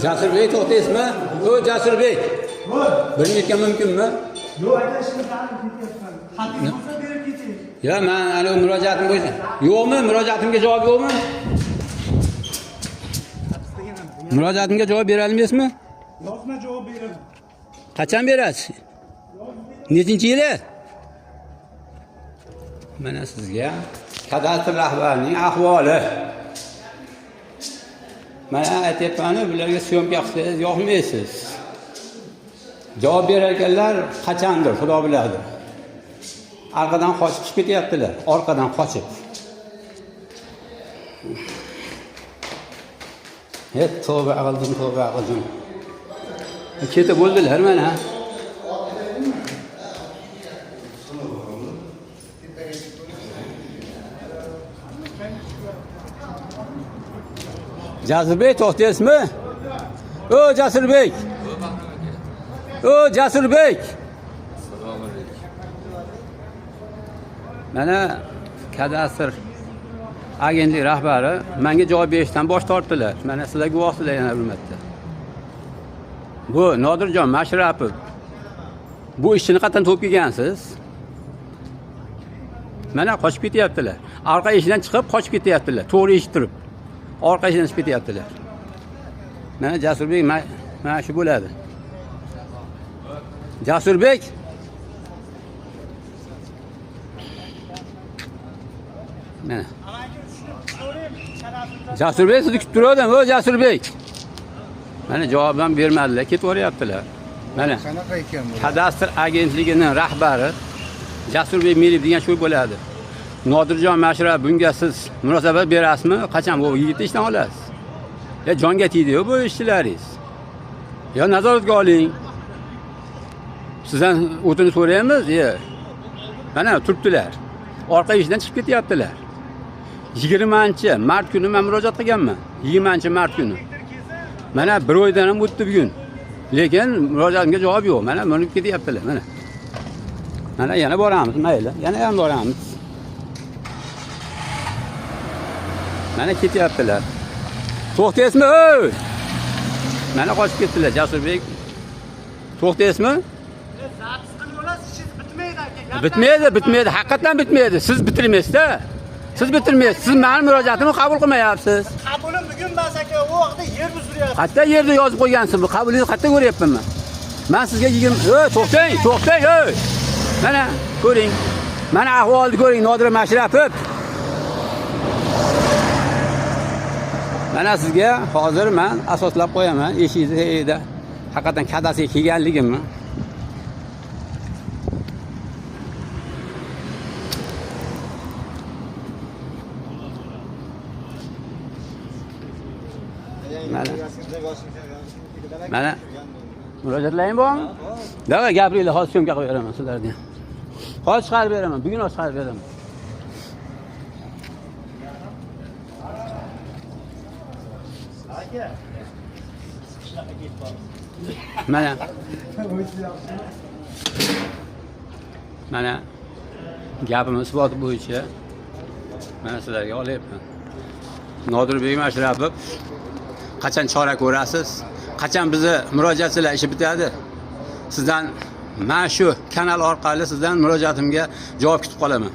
Jasurbek to'xtaysizmi? O Jasurbek. Bir minutga mumkinmi? Yo'q aka, shuni ta'lim ketyapman. Xatingiz bo'lsa berib keting. Ya, men ana murojaatim bo'yicha. Yo'qmi? Murojaatimga javob yo'qmi? Murojaatimga javob bera olmaysizmi? Yozma javob beraman. Qachon berasiz? Nechinchi yili? Mana sizga kadastr rahbarining ahvoli. Mana aytyapman-ku, bularga syomka qilsangiz yoqmaysiz. Javob berar ekanlar, qachondir, xudo biladi. Orqadan qochib chiqib ketyaptilar, orqadan qochib. Tavba qildim. Ketib bo'ldilar mana. Jasurbek to'xtaysizmi? O Jasurbek. O Jasurbek. Assalomu alaykum. Mana kadastr agentlik rahbari menga javob berishdan bosh tortdilar. Mana sizlar guvohsizlar yana bir marta. Bu Nodirjon Mashrapov. Bu ishni qatdan to'p kelgansiz? Mana qochib ketyaptilar. Orqa eshikdan chiqib qochib ketyaptilar. To'g'ri eshik turib. Orqa eshikdan chiqib ketyaptilar. Mana Jasurbek mana shu bo'ladi. Jasurbek. Mana. Jasurbek sizni kutib turdim, o Jasurbek. Mana javob ham bermadilar, ketaveryaptilar. Mana. Qanaqa ekan bu? Kadastr agentligining rahbari Jasurbek Meliyev degan shu bo'ladi. Nodirjon Mashrapov, bunga siz munosabat berasizmi? Qachon bu yigitni ishdan olasiz? Ya jonga tegdi-ku bu ishlaringiz. Ya nazoratga oling. Sizdan o'tini so'raymiz, mana turibdilar. Orqa eshikdan chiqib ketyaptilar. 20-mart kuni men murojaat qilganman. 20-mart kuni. Mana bir oydan ham o'tdi bugun. Lekin murojaatimga javob yo'q. Mana minib ketyaptilar, mana. Mana yana boramiz, mayli. Yana ham boramiz. Mana ketyaptilar. To'xtaysizmi? Oy! Mana qochib ketdilar Jasurbek. To'xtaysizmi? Zapis qilib olasiz, ish bitmaydi aka. Bitmaydi. Haqiqatan bitmaydi. Siz bitirmaysiz-da. Siz bitirmaysiz. Siz mening murojaatimni qabul qilmayapsiz. Qabulim bugun emas aka, u vaqtda yer buziryapti. Qayerda yerda yozib qo'ygansiz? Bu qabulingizni qayerda ko'ryapman men? Men sizga 20 to'xtang, oy. Mana ko'ring. Mana ahvolni ko'ring, Nodir Mashrapov. Mana sizga hozir men asoslab qo'yaman, eshikda haqiqatan kadasiga kelganligimni. Mana murojaatlaring bormi? Davay gapiringlar, hozir syomka qilib beraman sizlarga. Hozir chiqarib beraman, bugun hozir chiqarib beraman. Mana gapimiz isboti bo'yicha mana sizlarga olyapman. Nodirbek Mashrapov, qachon chora ko'rasiz? Qachon bizni murojaatchilar ishi bitadi? Sizdan mana shu kanal orqali sizdan murojaatimga javob kutib qolaman.